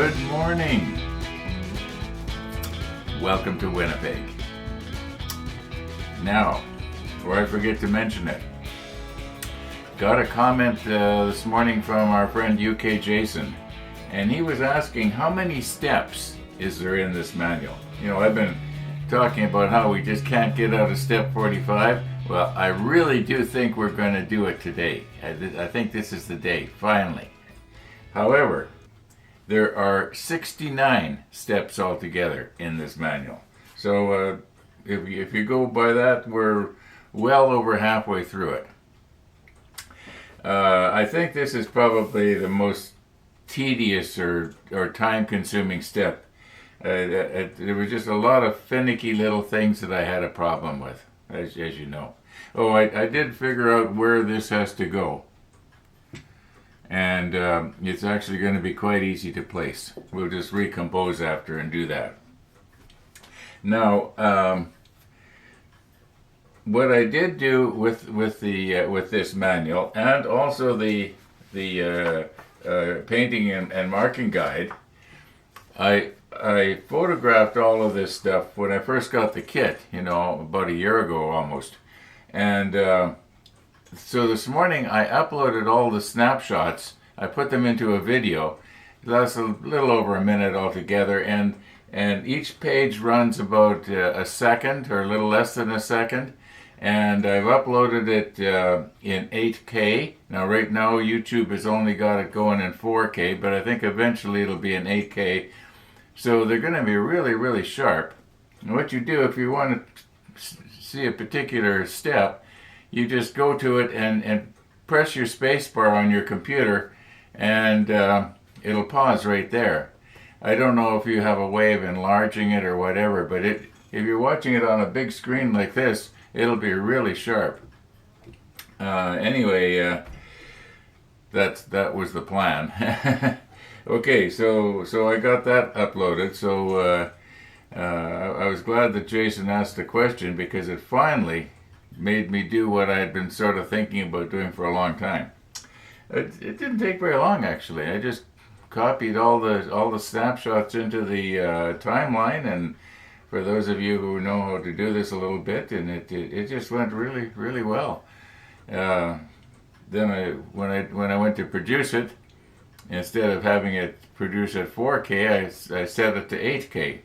Good morning. Welcome to Winnipeg. Now, before I forget to mention it, got a comment this morning from our friend UK Jason, and he was asking how many steps is there in this manual. You know, I've been talking about how we just can't get out of step 45. Well, I really do think we're going to do it today. I think this is the day, finally. However, there are 69 steps altogether in this manual. So if you go by that, we're well over halfway through it. I think this is probably the most tedious or time-consuming step. There was just a lot of finicky little things that I had a problem with, as you know. Oh, I did figure out where this has to go. And it's actually going to be quite easy to place. We'll just recompose after and do that. Now, what I did do with this manual and also the painting and marking guide, I photographed all of this stuff when I first got the kit, you know, about a year ago almost, and. So this morning I uploaded all the snapshots. I put them into a video. That's a little over a minute altogether, and each page runs about a second or a little less than a second. And I've uploaded it in 8K. Now right now YouTube has only got it going in 4K, but I think eventually it'll be in 8K. So they're going to be really, really sharp. And what you do if you want to see a particular step, you just go to it and press your space bar on your computer, and it'll pause right there. I don't know if you have a way of enlarging it or whatever, but if you're watching it on a big screen like this, it'll be really sharp. Anyway, that was the plan. Okay, so I got that uploaded. So I was glad that Jason asked the question, because it finally made me do what I had been sort of thinking about doing for a long time. It didn't take very long, actually. I just copied all the snapshots into the timeline, and for those of you who know how to do this a little bit, and it just went really, really well. Then when I went to produce it, instead of having it produce at 4K, I set it to 8K.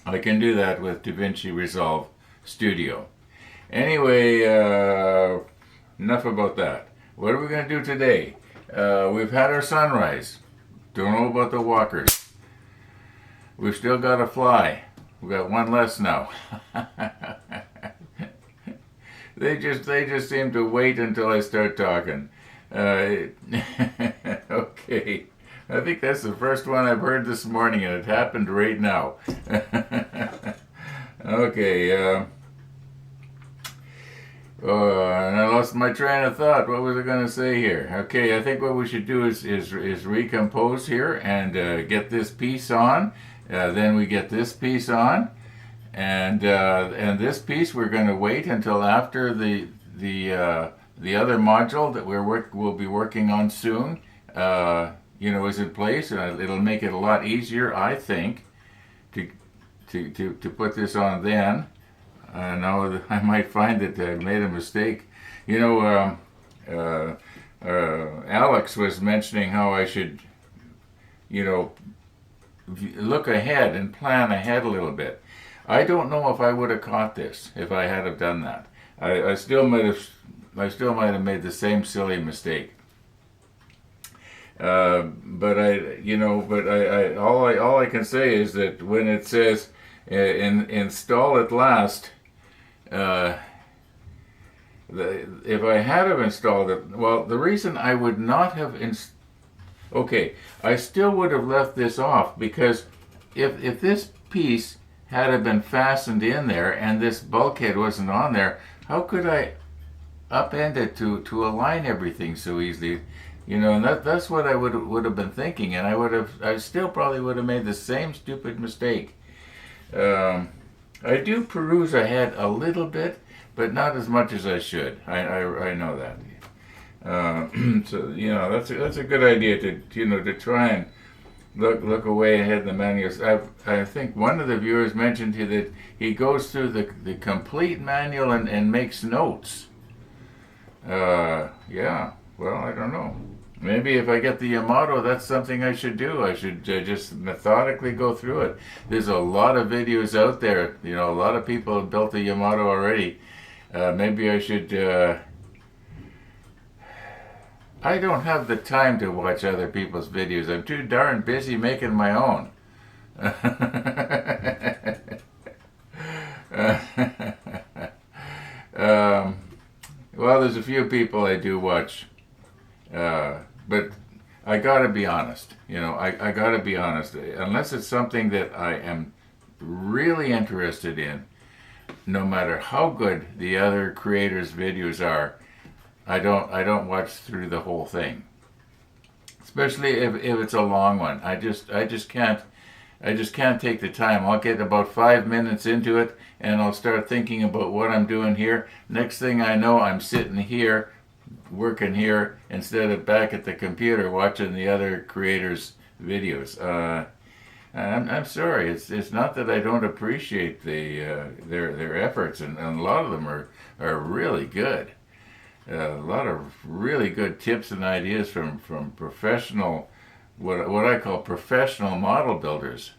I can do that with DaVinci Resolve Studio. Anyway, enough about that. What are we going to do today? We've had our sunrise. Don't know about the walkers. We've still got a fly. We've got one less now. They just seem to wait until I start talking. Okay. I think that's the first one I've heard this morning, and it happened right now. Okay. And I lost my train of thought. What was I going to say here? Okay, I think what we should do is recompose here and get this piece on. Then we get this piece on, and this piece we're going to wait until after the other module that we'll be working on soon. You know, is in place, and it'll make it a lot easier, I think, to put this on then. Now I might find that I made a mistake. You know, Alex was mentioning how I should, you know, look ahead and plan ahead a little bit. I don't know if I would have caught this if I had have done that. I still might have made the same silly mistake. But all I can say is that when it says install at last, if I had have installed it, well, the reason I would not have okay, I still would have left this off, because if this piece had have been fastened in there and this bulkhead wasn't on there, how could I upend it to align everything so easily? You know, and that's what I would have been thinking, and I still probably would have made the same stupid mistake. I do peruse ahead a little bit, but not as much as I should. I know that. So you know, that's a good idea to try and look away ahead in the manuals. I think one of the viewers mentioned here that he goes through the complete manual and makes notes. Yeah, well, I don't know. Maybe if I get the Yamato, that's something I should do. I should just methodically go through it. There's a lot of videos out there. You know, a lot of people have built the Yamato already. Maybe I should. I don't have the time to watch other people's videos. I'm too darn busy making my own. Well, there's a few people I do watch, but I gotta be honest. You know, I gotta be honest. Unless it's something that I am really interested in, no matter how good the other creators' videos are, I don't watch through the whole thing. Especially if it's a long one. I just can't take the time. I'll get about 5 minutes into it and I'll start thinking about what I'm doing here. Next thing I know, I'm sitting here, working here, instead of back at the computer watching the other creators' videos. I'm sorry. It's not that I don't appreciate their efforts, and a lot of them are really good. A lot of really good tips and ideas from professional, what I call professional model builders.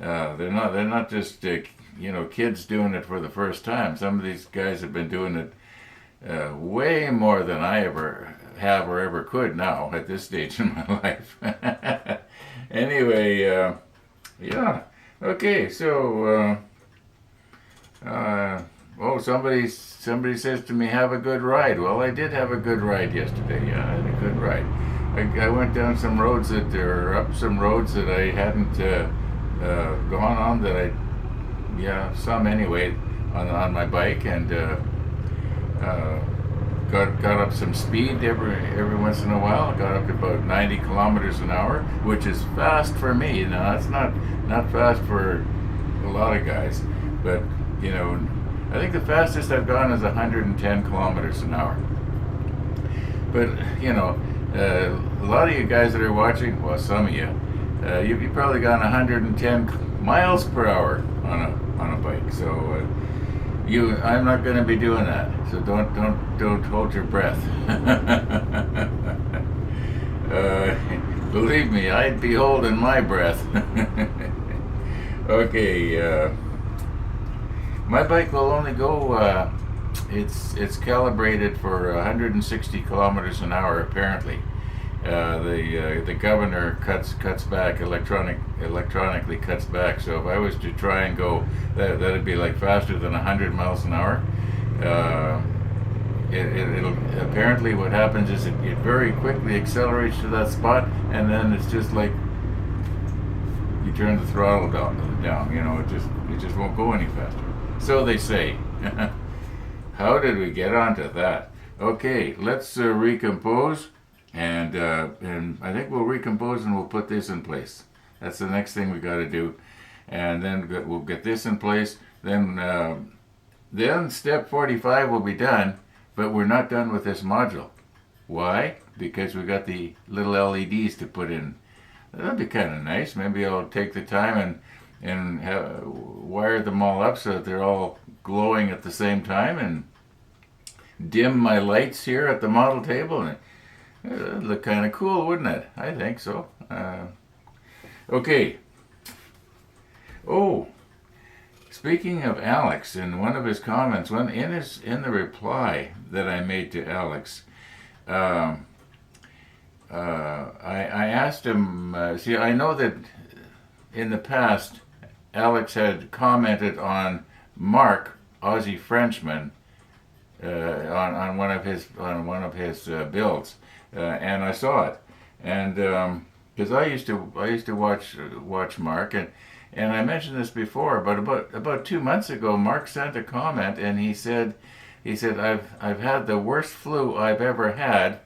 They're not just kids doing it for the first time. Some of these guys have been doing it way more than I ever have or ever could now at this stage in my life. Anyway, yeah. Okay, so oh, somebody says to me, have a good ride. Well, I did have a good ride yesterday. Yeah, I had a good ride. I went down some roads up some roads that I hadn't gone on, some anyway, on my bike, and got up some speed every once in a while. Got up to about 90 kilometers an hour, which is fast for me. Now, that's not fast for a lot of guys, but I think the fastest I've gone is 110 kilometers an hour. But a lot of you guys that are watching, well, some of you, you've probably gone 110 miles per hour on a bike. So I'm not going to be doing that. So don't hold your breath. Believe me, I'd be holding my breath. Okay. My bike will only go. It's calibrated for 160 kilometers an hour apparently. The governor cuts back electronically cuts back. So if I was to try and go, that'd be like faster than 100 miles an hour. It'll apparently what happens is it very quickly accelerates to that spot, and then it's just like you turn the throttle down. It just won't go any faster. So they say. How did we get onto that? Okay, let's recompose, and I think we'll recompose and we'll put this in place. That's the next thing we got to do, and then we'll get this in place. Then step 45 will be done, but we're not done with this module. Why? Because we got the little LEDs to put in. That'd be kind of nice. Maybe I'll take the time and wire them all up so that they're all glowing at the same time, and dim my lights here at the model table. And it'd look kind of cool, wouldn't it? I think so. Okay. Oh, speaking of Alex, in one of his comments, in the reply that I made to Alex, I asked him. See, I know that in the past, Alex had commented on Mark, Aussie Frenchman, on one of his builds, and I saw it, and because I used to watch Mark, and I mentioned this before, but about 2 months ago, Mark sent a comment, and he said I've had the worst flu I've ever had,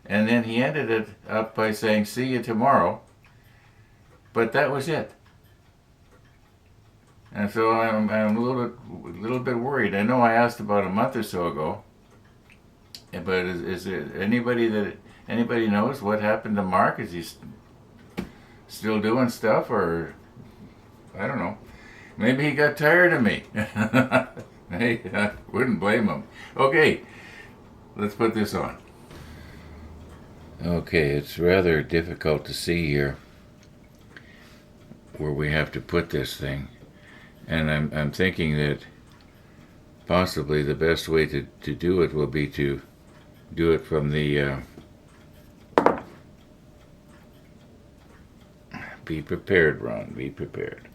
and then he ended it up by saying see you tomorrow, but that was it. And so I'm a little bit worried. I know I asked about a month or so ago, but is there anybody knows what happened to Mark? Is he still doing stuff, or I don't know. Maybe he got tired of me. Hey, I wouldn't blame him. Okay, let's put this on. Okay, it's rather difficult to see here where we have to put this thing, and I'm thinking that possibly the best way to do it will be to do it from the be prepared, Ron, be prepared.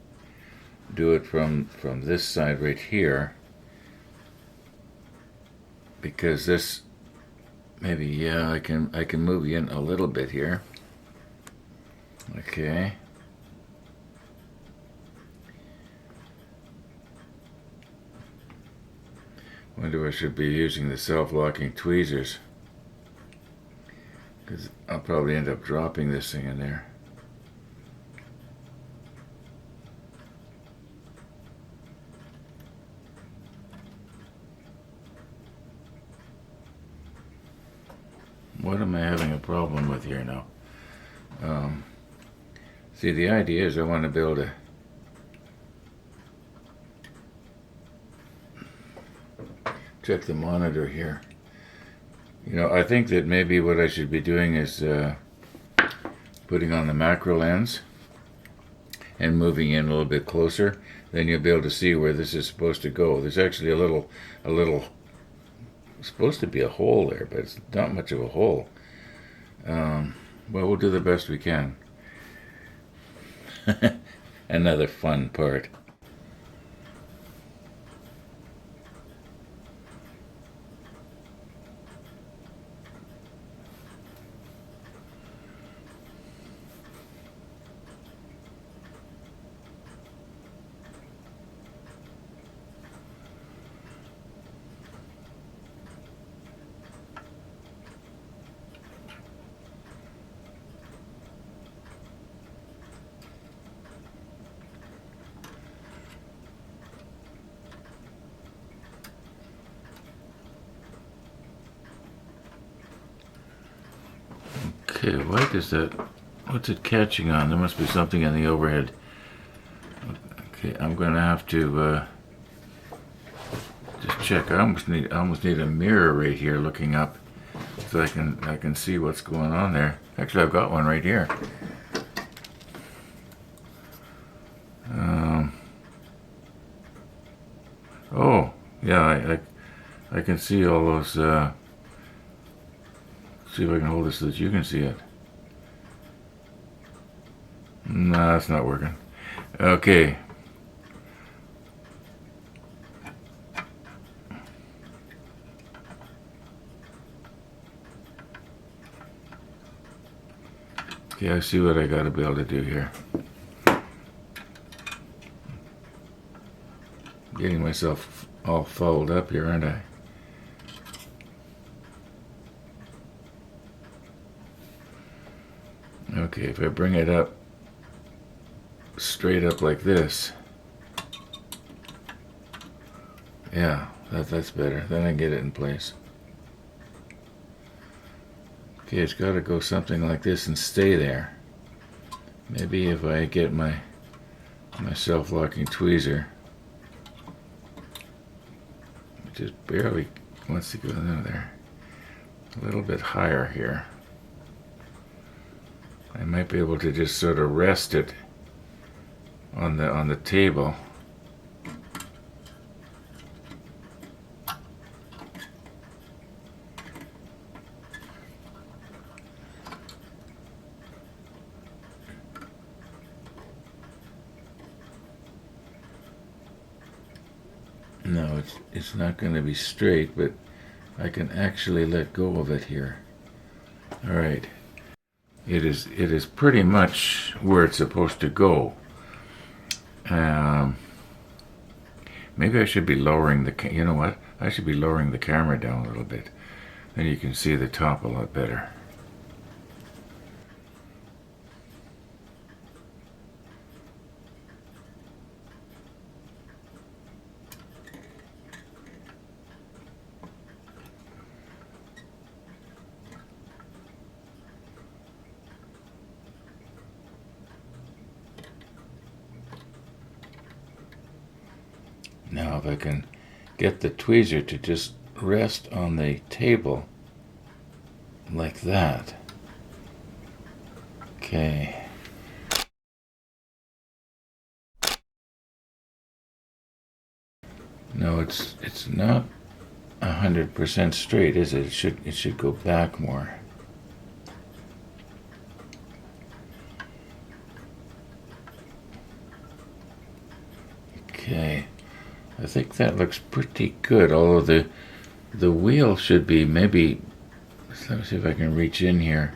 Do it from this side right here, because this maybe, yeah, I can move you in a little bit here. Okay. Wonder if I should be using the self-locking tweezers, because I'll probably end up dropping this thing in there. What am I having a problem with here now? See, the idea is I want to be able to check the monitor here. You know, I think that maybe what I should be doing is putting on the macro lens and moving in a little bit closer. Then you'll be able to see where this is supposed to go. There's actually a little supposed to be a hole there, but it's not much of a hole. Well, we'll do the best we can. Another fun part. Okay, why does that, what's it catching on? There must be something in the overhead. Okay, I'm gonna have to just check. I almost need a mirror right here looking up, so I can see what's going on there. Actually, I've got one right here. Oh, yeah, I can see all those. See if I can hold this so that you can see it. No, it's not working. Okay. Okay, I see what I gotta be able to do here. Getting myself all fouled up here, aren't I? Okay, if I bring it up straight up like this, yeah, that's better. Then I get it in place. Okay, it's got to go something like this and stay there. Maybe if I get my self-locking tweezer, it just barely wants to go in there. A little bit higher here. I might be able to just sort of rest it on the table. No, it's not going to be straight, but I can actually let go of it here. All right. It is pretty much where it's supposed to go. Maybe I should be lowering the. You know what? I should be lowering the camera down a little bit. Then you can see the top a lot better. if I can get the tweezer to just rest on the table like that. Okay. No, it's not 100% straight, is it? It should go back more. Okay, I think that looks pretty good. Although the wheel should be maybe. Let me see if I can reach in here.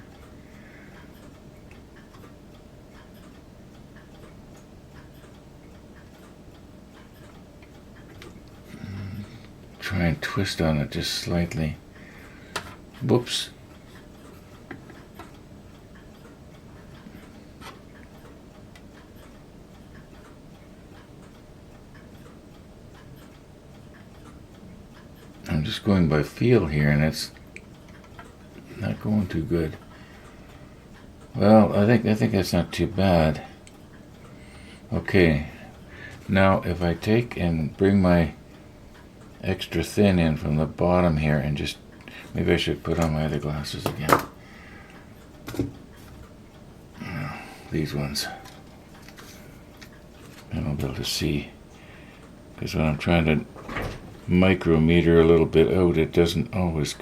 Try and twist on it just slightly. Whoops. I'm just going by feel here, and it's not going too good. Well, I think that's not too bad. Okay, now if I take and bring my extra thin in from the bottom here, and just maybe I should put on my other glasses again. These ones. And I'll be able to see, because when I'm trying to micrometer a little bit out, it doesn't always.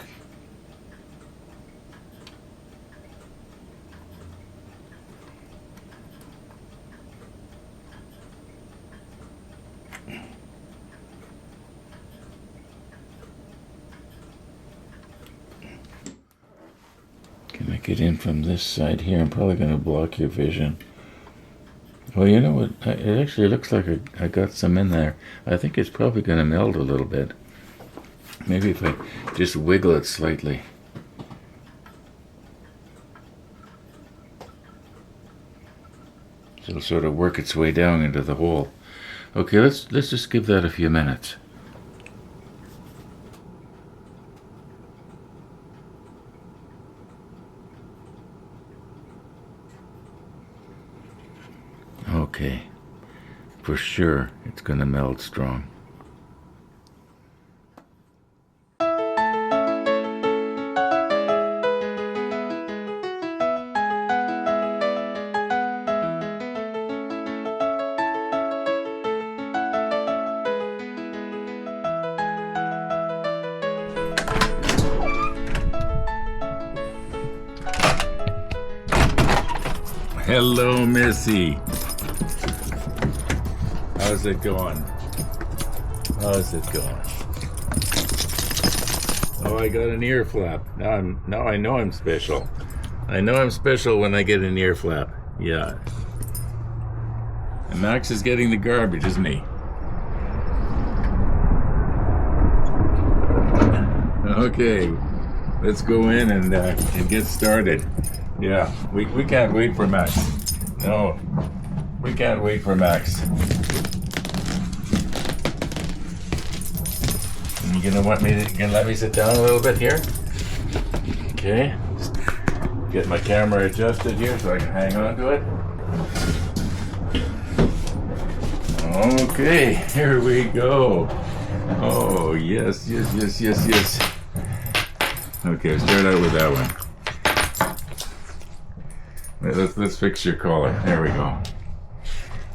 Can I get in from this side here? I'm probably going to block your vision. Well, you know what? It actually looks like I got some in there. I think it's probably going to meld a little bit. Maybe if I just wiggle it slightly. So it'll sort of work its way down into the hole. Okay, let's just give that a few minutes. Okay, for sure it's going to meld strong. Hello, Missy. How's it going? How's it going? Oh, I got an ear flap. Now I know I'm special. I know I'm special when I get an ear flap. Yeah. And Max is getting the garbage, isn't he? Okay, let's go in and get started. Yeah, we can't wait for Max. No, we can't wait for Max. You gonna let me sit down a little bit here? Okay. Just get my camera adjusted here so I can hang on to it. Okay, here we go. Oh yes. Okay, start out with that one. Let's fix your collar. There we go.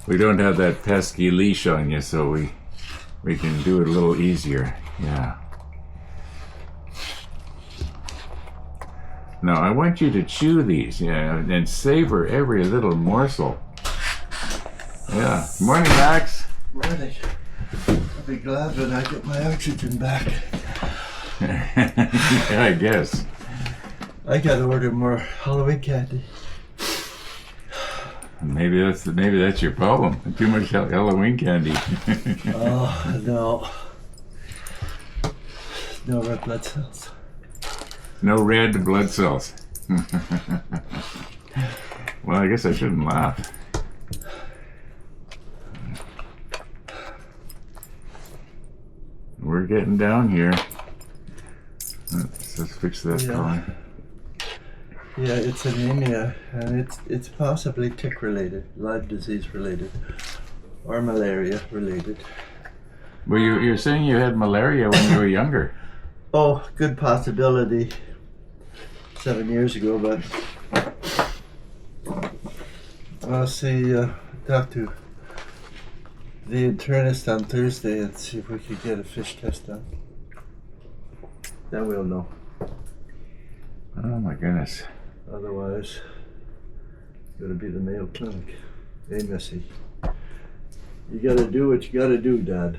We don't have that pesky leash on you, so we can do it a little easier. Yeah. Now I want you to chew these, yeah, and savor every little morsel. Yeah. Morning, Max. Morning. I'll be glad when I get my oxygen back. Yeah, I guess. I gotta order more Halloween candy. Maybe that's your problem. Too much Halloween candy. Oh no. No red blood cells. No red blood cells. Well, I guess I shouldn't laugh. We're getting down here. Let's fix that collar. Yeah, it's anemia, and it's possibly tick related, Lyme disease related, or malaria related. Well, you're saying you had malaria when you were younger. Oh, good possibility. 7 years ago, but I'll see. Talk to the internist on Thursday and see if we could get a fish test done. Then we'll know. Oh my goodness. Otherwise, it's got to be the Mayo Clinic. Hey, Missy. You got to do what you got to do, Dad.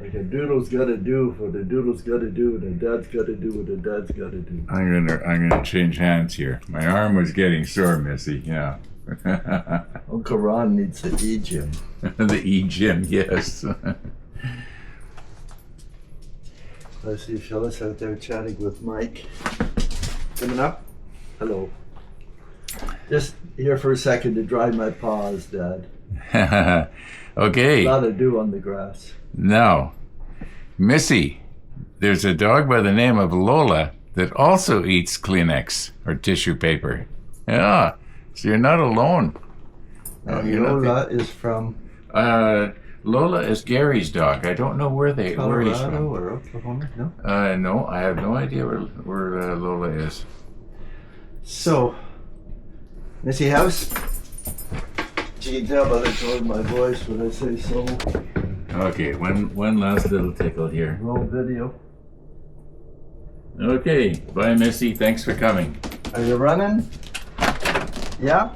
Like a doodle's got to do what a doodle's got to do, and a dad's got to do what a dad's got to do. I'm gonna change hands here. My arm was getting sore, Missy. Yeah. Uncle Ron needs the E-gym. The E-gym, yes. I see Phyllis out there chatting with Mike. Coming up? Hello. Just here for a second to dry my paws, Dad. Okay. A lot of dew on the grass. Now, Missy, there's a dog by the name of Lola that also eats Kleenex or tissue paper. Yeah, so you're not alone. And Lola is from Lola is Gary's dog. I don't know where he's Colorado from. or Oklahoma? No. No, I have no idea where Lola is. So, Missy House. You can tell by the tone of my voice when I say so. Okay, one last little tickle here. Roll video. Okay, bye, Missy. Thanks for coming. Are you running? Yeah?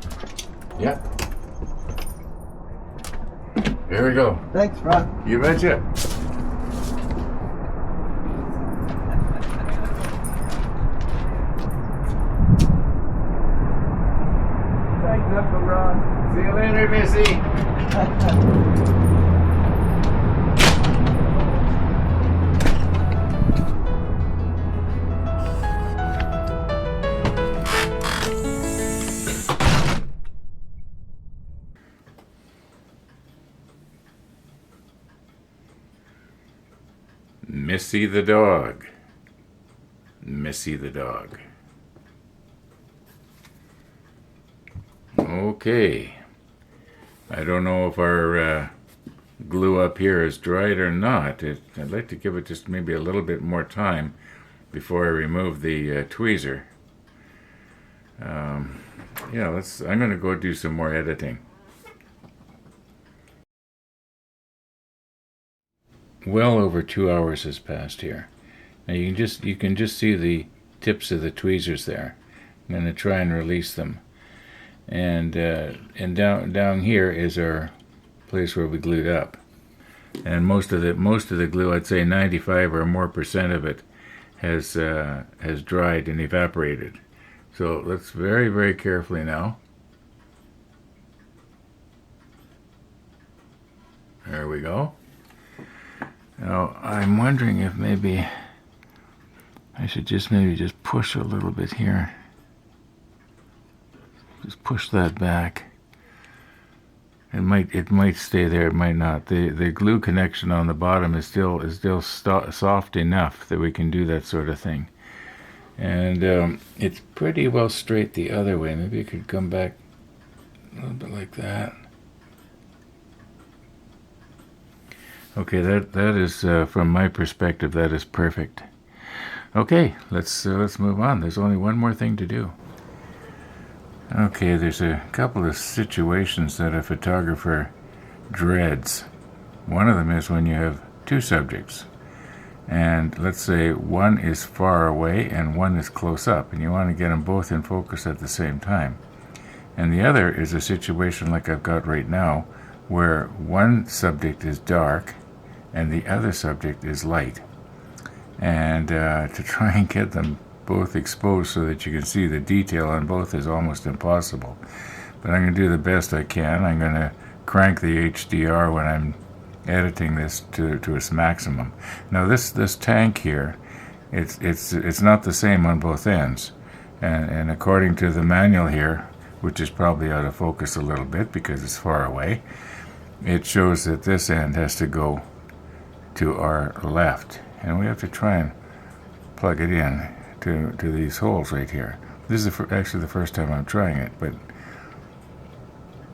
Yeah. Here we go. Thanks, Ron. You betcha. Thanks, Uncle Ron. See you later, Missy. Missy the dog. Missy the dog. Okay. I don't know if our glue up here is dried or not. I'd like to give it just maybe a little bit more time before I remove the tweezer. Yeah, I'm going to go do some more editing. Well over 2 hours has passed here. Now you can just see the tips of the tweezers there. I'm going to try and release them. And down here is our place where we glued up. And most of the glue, I'd say 95 or more percent of it, has dried and evaporated. So let's very, very carefully now. There we go. Now I'm wondering if maybe I should just push a little bit here. Just push that back. It might stay there. It might not. The glue connection on the bottom is still soft enough that we can do that sort of thing. And it's pretty well straight the other way. Maybe it could come back a little bit like that. Okay, that is from my perspective, that is perfect. Okay, let's move on. There's only one more thing to do. Okay, there's a couple of situations that a photographer dreads. One of them is when you have two subjects, and let's say one is far away and one is close up, and you want to get them both in focus at the same time. And the other is a situation like I've got right now, where one subject is dark and the other subject is light. And to try and get them both exposed so that you can see the detail on both is almost impossible. But I'm going to do the best I can. I'm going to crank the HDR when I'm editing this to its maximum. Now this tank here, it's not the same on both ends. And according to the manual here, which is probably out of focus a little bit because it's far away, it shows that this end has to go to our left. And we have to try and plug it in to these holes right here. This is actually the first time I'm trying it, but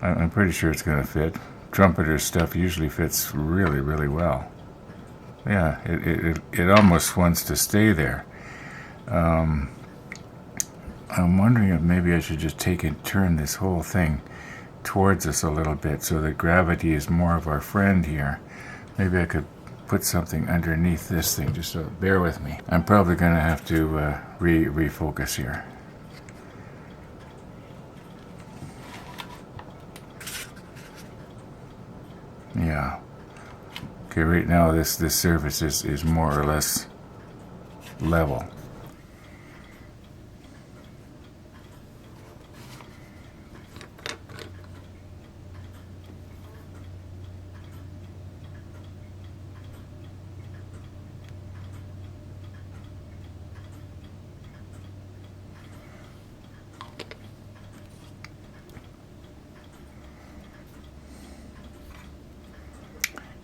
I'm pretty sure it's going to fit. trumpeter stuff usually fits really, really well. Yeah, it almost wants to stay there. I'm wondering if maybe I should just take and turn this whole thing towards us a little bit so that gravity is more of our friend here. Maybe I could put something underneath this thing, just so bear with me. I'm probably going to have to refocus here. Yeah. Okay, right now this surface is more or less level.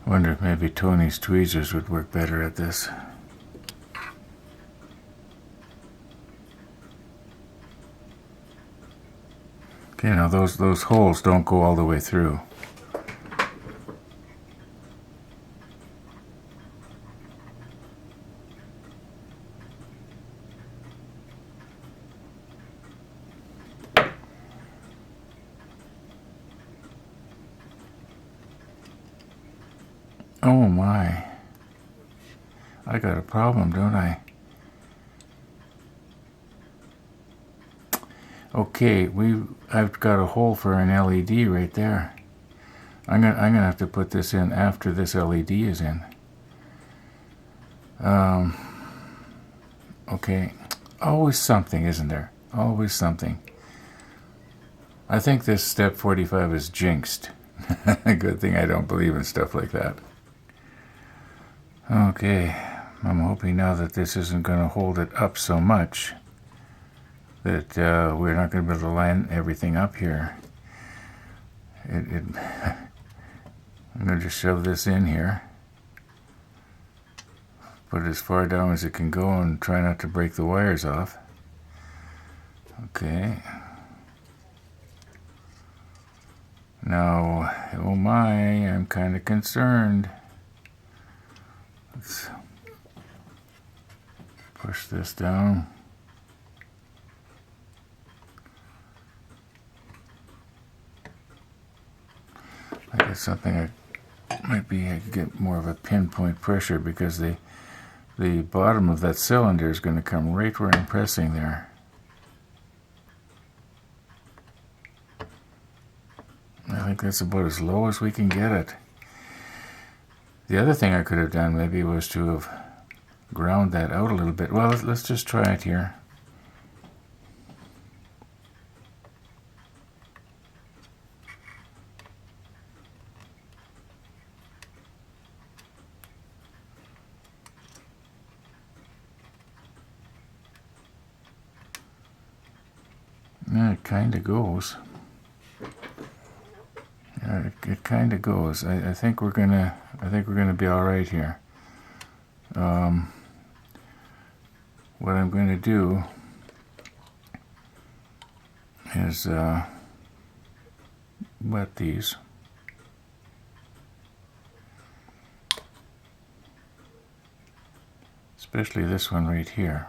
I wonder if maybe Tony's tweezers would work better at this. Okay, now those holes don't go all the way through. Oh my. I got a problem, don't I? Okay, I've got a hole for an LED right there. I'm gonna have to put this in after this LED is in. Okay. Always something, isn't there? Always something. I think this step 45 is jinxed. Good thing I don't believe in stuff like that. Okay, I'm hoping now that this isn't going to hold it up so much that we're not going to be able to line everything up here. I'm going to just shove this in here, put it as far down as it can go, and try not to break the wires off. Okay. Now, oh my, I'm kind of concerned. Let's push this down. I guess something I could get more of a pinpoint pressure, because the bottom of that cylinder is going to come right where I'm pressing there. I think that's about as low as we can get it. The other thing I could have done maybe was to have ground that out a little bit. Well, let's just try it here. Yeah, it kind of goes. Yeah, it kind of goes. I think we're gonna be all right here. What I'm going to do is wet these. Especially this one right here.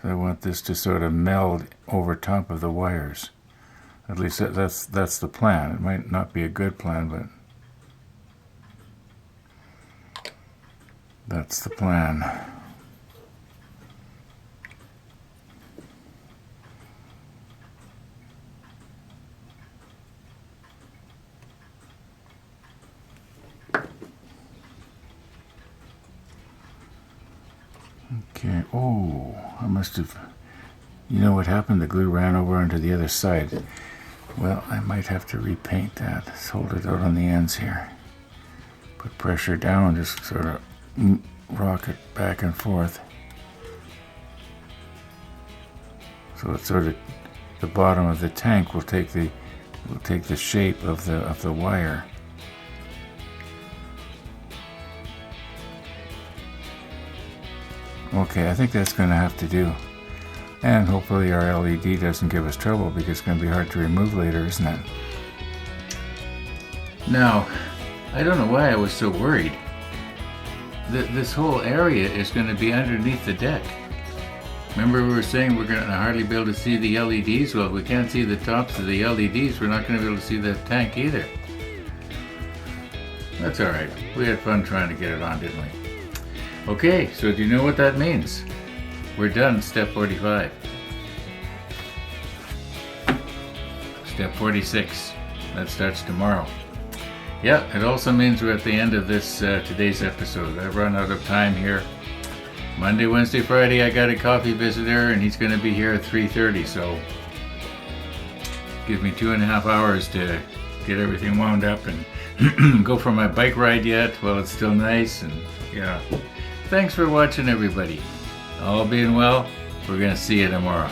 I want this to sort of meld over top of the wires. At least that's the plan. It might not be a good plan, but that's the plan. Okay, oh, I must have, you know what happened? The glue ran over onto the other side. Well, I might have to repaint that. Let's hold it out on the ends here. Put pressure down, just sort of rock it back and forth. So it's sort of, the bottom of the tank will take the shape of the wire. Okay, I think that's going to have to do. And hopefully our LED doesn't give us trouble, because it's going to be hard to remove later, isn't it? Now, I don't know why I was so worried. This whole area is going to be underneath the deck. Remember we were saying we're going to hardly be able to see the LEDs? Well, if we can't see the tops of the LEDs, we're not going to be able to see the tank either. That's alright. We had fun trying to get it on, didn't we? Okay, so do you know what that means? We're done, step 45. Step 46. That starts tomorrow. Yeah, it also means we're at the end of this today's episode. I've run out of time here. Monday, Wednesday, Friday, I got a coffee visitor, and he's going to be here at 3:30. So, give me 2.5 hours to get everything wound up and go for my bike ride yet while it's still nice. And yeah, thanks for watching, everybody. All being well, we're going to see you tomorrow.